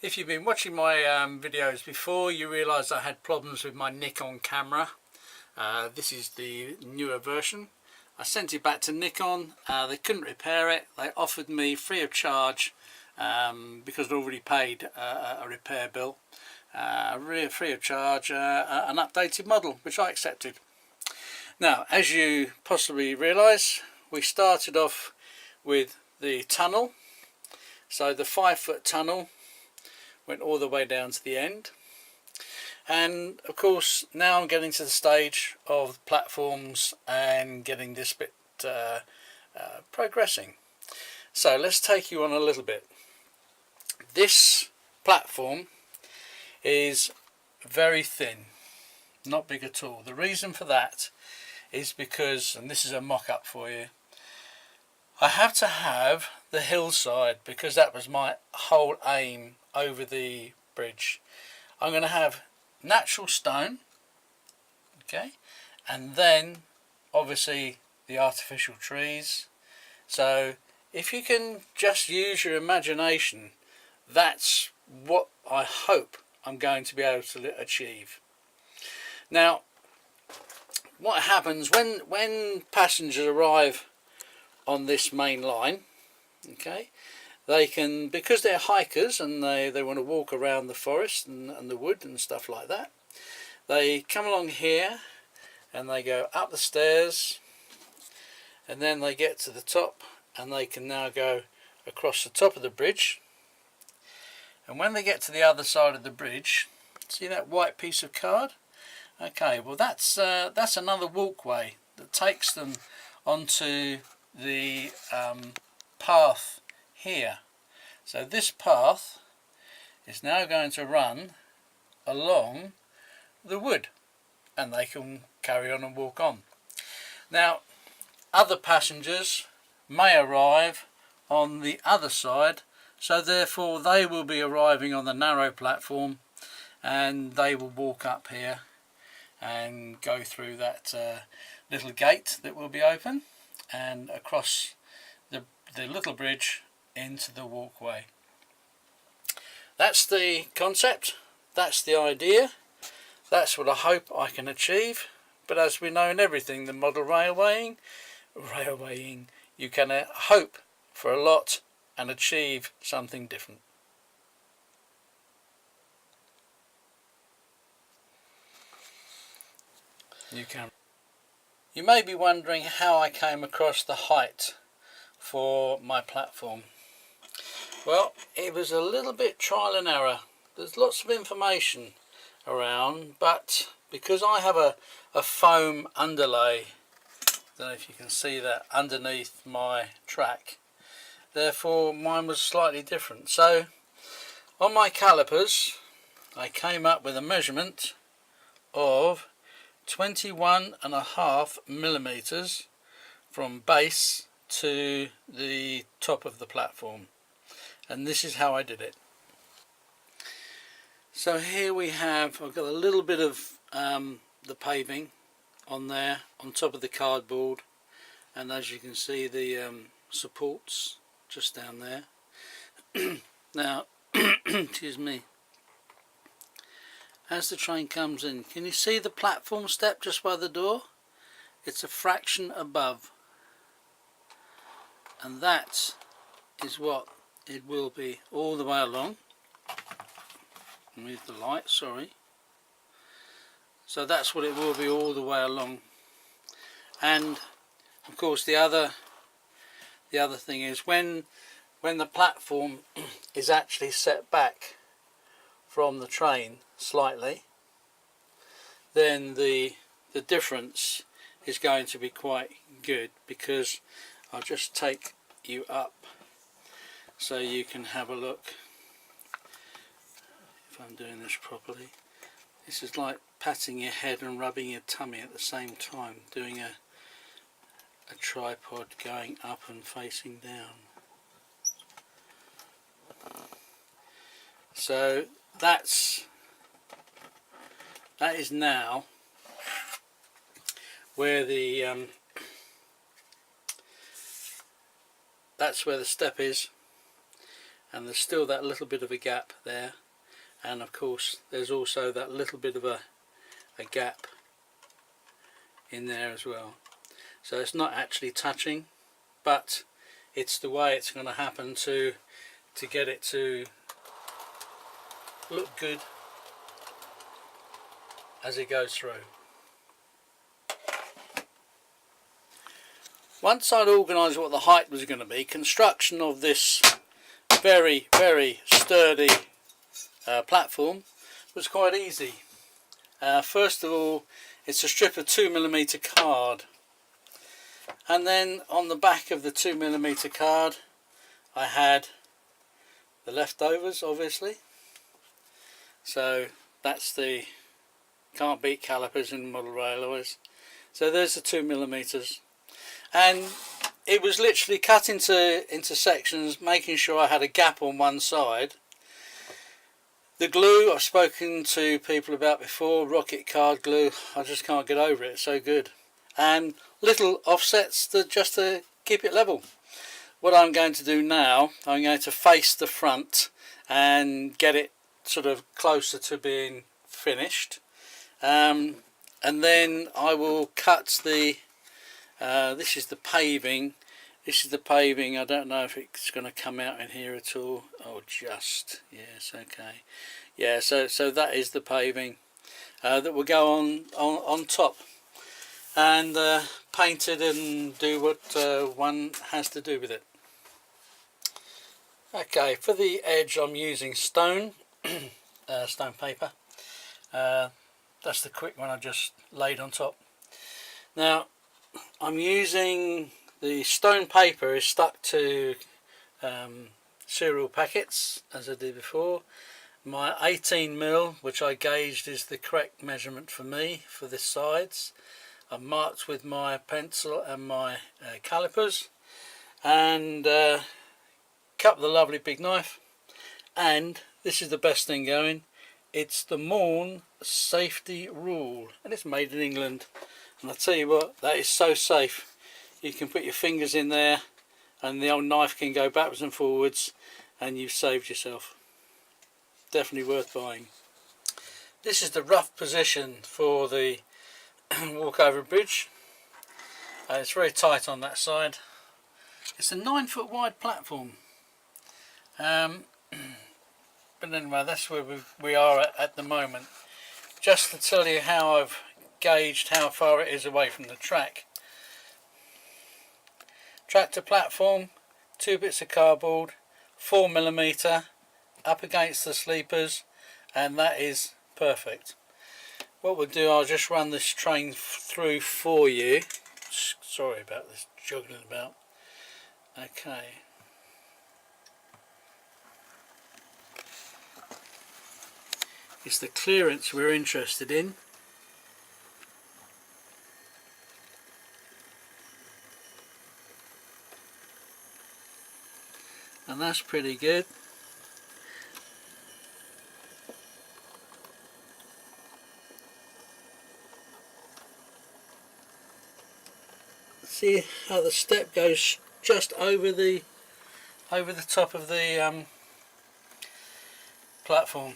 If you've been watching my videos before, you realise I had problems with my Nikon camera. This is the newer version. I sent it back to Nikon. They couldn't repair it. They offered me free of charge because I'd already paid a repair bill, free of charge, an updated model, which I accepted. Now, as you possibly realise, we started off with the tunnel. So the 5-foot tunnel went all the way down to the end, and of course now I'm getting to the stage of platforms and getting this bit progressing. So let's take you on a little bit. This platform is very thin, not big at all. The reason for that is because, and this is a mock-up for you, I have to have the hillside because that was my whole aim over the bridge. I'm going to have natural stone, okay, and then obviously the artificial trees. So if you can just use your imagination, that's what I hope I'm going to be able to achieve. Now, what happens when passengers arrive on this main line, okay, they can, because they're hikers and they want to walk around the forest and the wood and stuff like that, they come along here and they go up the stairs, and then they get to the top and they can now go across the top of the bridge. And when they get to the other side of the bridge, see that white piece of card? Okay, well that's another walkway that takes them onto the path here. So this path is now going to run along the wood, and they can carry on and walk on. Now, other passengers may arrive on the other side, so therefore they will be arriving on the narrow platform, and they will walk up here and go through that little gate that will be open and across the little bridge into the walkway. That's the concept, that's the idea, that's what I hope I can achieve. But as we know in everything, the model railwaying, you can hope for a lot and achieve something different. You can. You may be wondering how I came across the height for my platform. Well, it was a little bit trial and error. There's lots of information around, but because I have a foam underlay, I don't know if you can see that underneath my track, therefore mine was slightly different. So on my calipers I came up with a measurement of 21.5 millimeters from base to the top of the platform, and this is how I did it. So here we have, I've got a little bit of the paving on there on top of the cardboard, and as you can see the supports just down there. Now excuse me, as the train comes in, can you see the platform step just by the door? It's a fraction above, and that is what it will be all the way along. Move the light, sorry. So that's what it will be all the way along. And of course the other thing is when the platform is actually set back from the train slightly, then the difference is going to be quite good, because I'll just take you up so you can have a look if I'm doing this properly. This is like patting your head and rubbing your tummy at the same time, doing a tripod going up and facing down. So that is now where the that's where the step is, and there's still that little bit of a gap there, and of course there's also that little bit of a gap in there as well. So it's not actually touching, but it's the way it's going to happen to get it to look good as it goes through. Once I'd organised what the height was going to be, construction of this very, very sturdy platform was quite easy. First of all, it's a strip of 2mm card, and then on the back of the 2mm card I had the leftovers, obviously. So that's the can't beat calipers in model railways. So there's the 2mm, and it was literally cut into sections, making sure I had a gap on one side. The glue I've spoken to people about before, rocket card glue, I just can't get over it, it's so good. And little offsets just to keep it level. What I'm going to do now, I'm going to face the front and get it sort of closer to being finished. And then I will cut the, this is the paving. This is the paving. I don't know if it's going to come out in here at all. Oh, just. Yes, okay. Yeah, so that is the paving that will go on top, and paint it and do what one has to do with it. Okay, for the edge I'm using stone, stone paper. That's the quick one I just laid on top. Now I'm using the stone paper is stuck to cereal packets as I did before. My 18mm, which I gauged is the correct measurement for me for the sides, I've marked with my pencil and my calipers, and cut with a lovely big knife. And this is the best thing going, it's the Morn safety rule, and it's made in England, and I tell you what, that is so safe. You can put your fingers in there and the old knife can go backwards and forwards, and you've saved yourself. Definitely worth buying. This is the rough position for the walkover bridge. It's very tight on that side. It's a 9-foot wide platform. But anyway, that's where we are at the moment. Just to tell you how I've gauged how far it is away from the track. Tractor platform, 2 bits of cardboard, 4mm, up against the sleepers, and that is perfect. What we'll do, I'll just run this train through for you. Sorry about this juggling about. Okay. It's the clearance we're interested in. And that's pretty good. See how the step goes just over the top of the platform.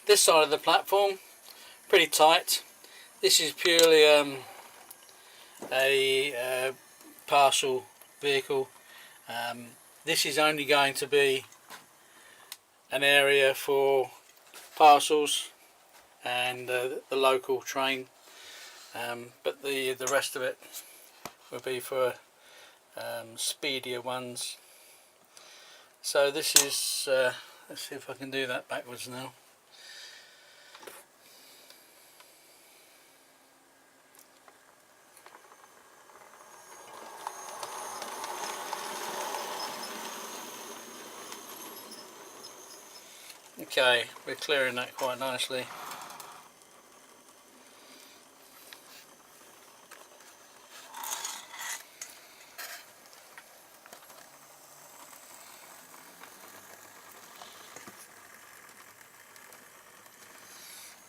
This side of the platform, pretty tight. This is purely a parcel vehicle. This is only going to be an area for parcels and the local train, but the rest of it will be for speedier ones. So this is, let's see if I can do that backwards now. Okay, we're clearing that quite nicely.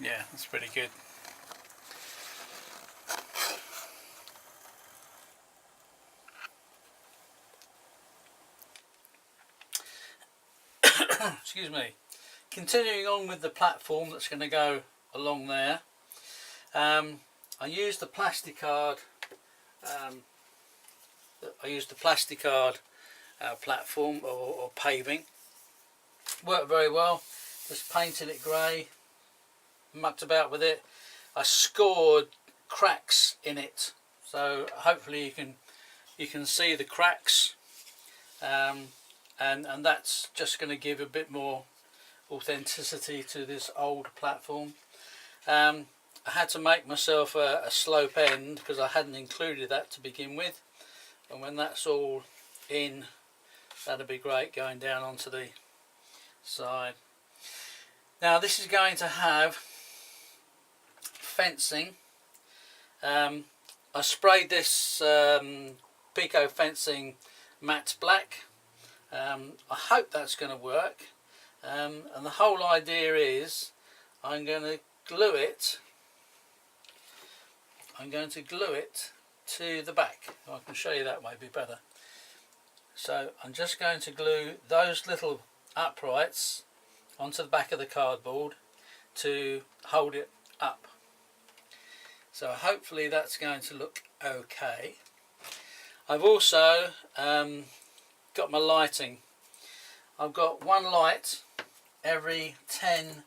Yeah, that's pretty good. excuse me, continuing on with the platform that's going to go along there, I used the plasticard. Platform or paving. Worked very well. Just painted it grey, mucked about with it. I scored cracks in it, so hopefully you can see the cracks, and that's just going to give a bit more authenticity to this old platform. I had to make myself a slope end because I hadn't included that to begin with, and when that's all in, that'll be great going down onto the side. Now this is going to have fencing. I sprayed this Pico fencing matte black. I hope that's going to work, and the whole idea is I'm going to glue it to the back. I can show you that might be better. So I'm just going to glue those little uprights onto the back of the cardboard to hold it up. So hopefully that's going to look okay. I've also got my lighting. I've got one light every 10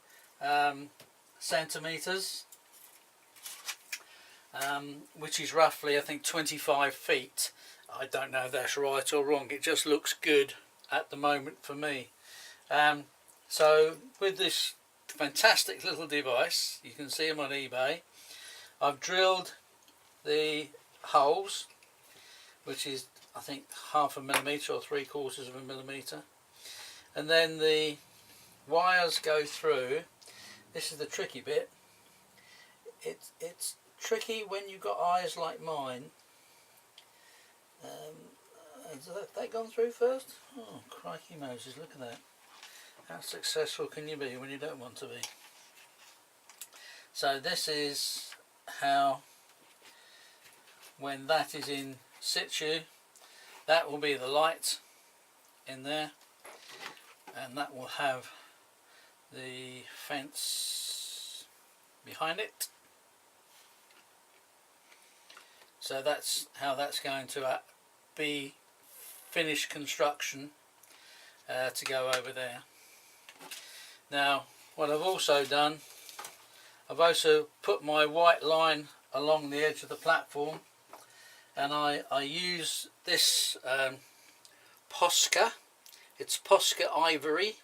centimeters, which is roughly, I think, 25 feet. I don't know if that's right or wrong, it just looks good at the moment for me. So with this fantastic little device, you can see them on eBay, I've drilled the holes, which is I think 1/2 millimetre or 3/4 of a millimetre, and then the wires go through. This is the tricky bit. It's tricky when you've got eyes like mine. Has that gone through first? Oh, crikey Moses, look at that. How successful can you be when you don't want to be? So this is how, when that is in situ, that will be the light in there, and that will have the fence behind it. So that's how that's going to be finished construction to go over there. Now what I've also done, I've also put my white line along the edge of the platform, and I use this Posca. It's Posca ivory,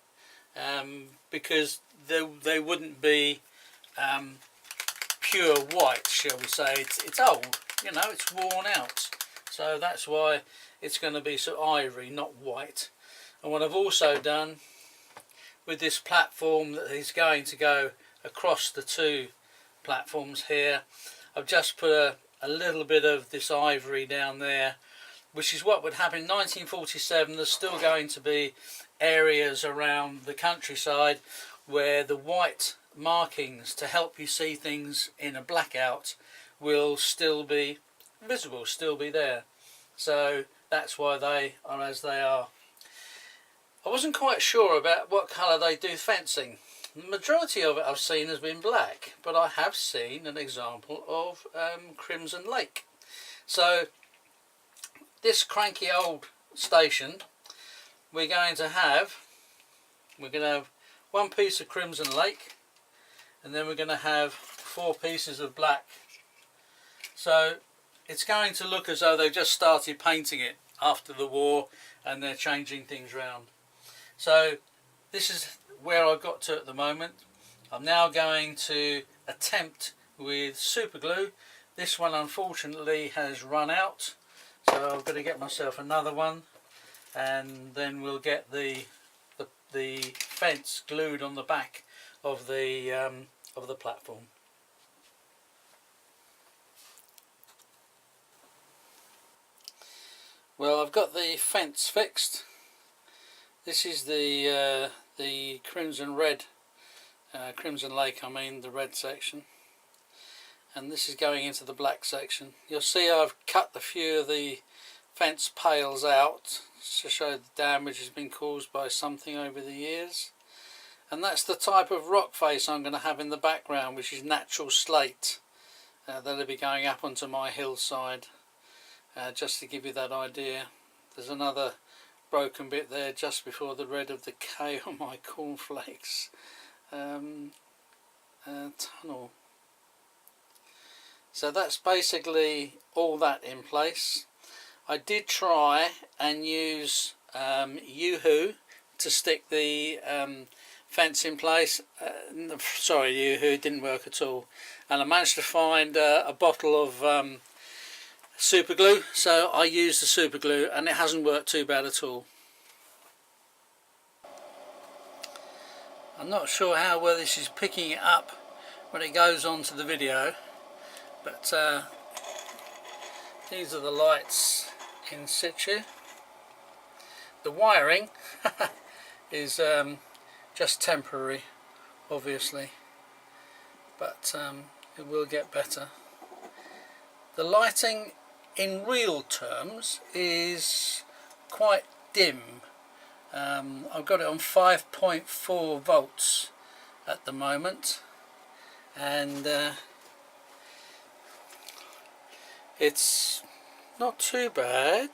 because they wouldn't be pure white, shall we say. It's old, you know, it's worn out, so that's why it's going to be sort of ivory, not white. And what I've also done with this platform that is going to go across the two platforms here, I've just put a little bit of this ivory down there, which is what would happen in 1947. There's still going to be areas around the countryside where the white markings to help you see things in a blackout will still be visible, still be there. So that's why they are as they are. I wasn't quite sure about what colour they do fencing. The majority of it I've seen has been black, but I have seen an example of Crimson Lake. So this cranky old station, we're going to have one piece of Crimson Lake, and then we're going to have 4 pieces of black. So it's going to look as though they've just started painting it after the war and they're changing things around. So this is where I've got to at the moment. I'm now going to attempt with super glue. This one unfortunately has run out, so I've got to get myself another one, and then we'll get the fence glued on the back of the platform. Well, I've got the fence fixed. This is the Crimson Lake, I mean, the red section, and this is going into the black section. You'll see I've cut a few of the fence pales out to show the damage has been caused by something over the years. and that's the type of rock face I'm going to have in the background, which is natural slate. That'll be going up onto my hillside, just to give you that idea. There's another broken bit there just before the red of the K on my cornflakes tunnel. So that's basically all that in place. I did try and use Yoo-hoo to stick the fence in place. Sorry, Yoo-hoo, didn't work at all. And I managed to find a bottle of super glue, so I used the super glue and it hasn't worked too bad at all. I'm not sure how well this is picking it up when it goes onto the video, but these are the lights in situ. The wiring is just temporary, obviously, but it will get better. The lighting in real terms is quite dim. I've got it on 5.4 volts at the moment, and it's not too bad.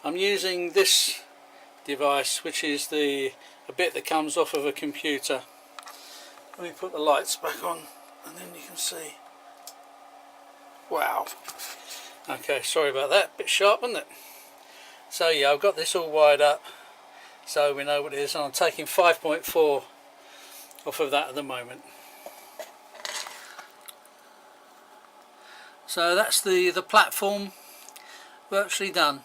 I'm using this device, which is a bit that comes off of a computer. Let me put the lights back on and then you can see. Wow. Okay, sorry about that, bit sharp, wasn't it? So yeah, I've got this all wired up so we know what it is, and I'm taking 5.4 off of that at the moment. So that's the platform virtually done.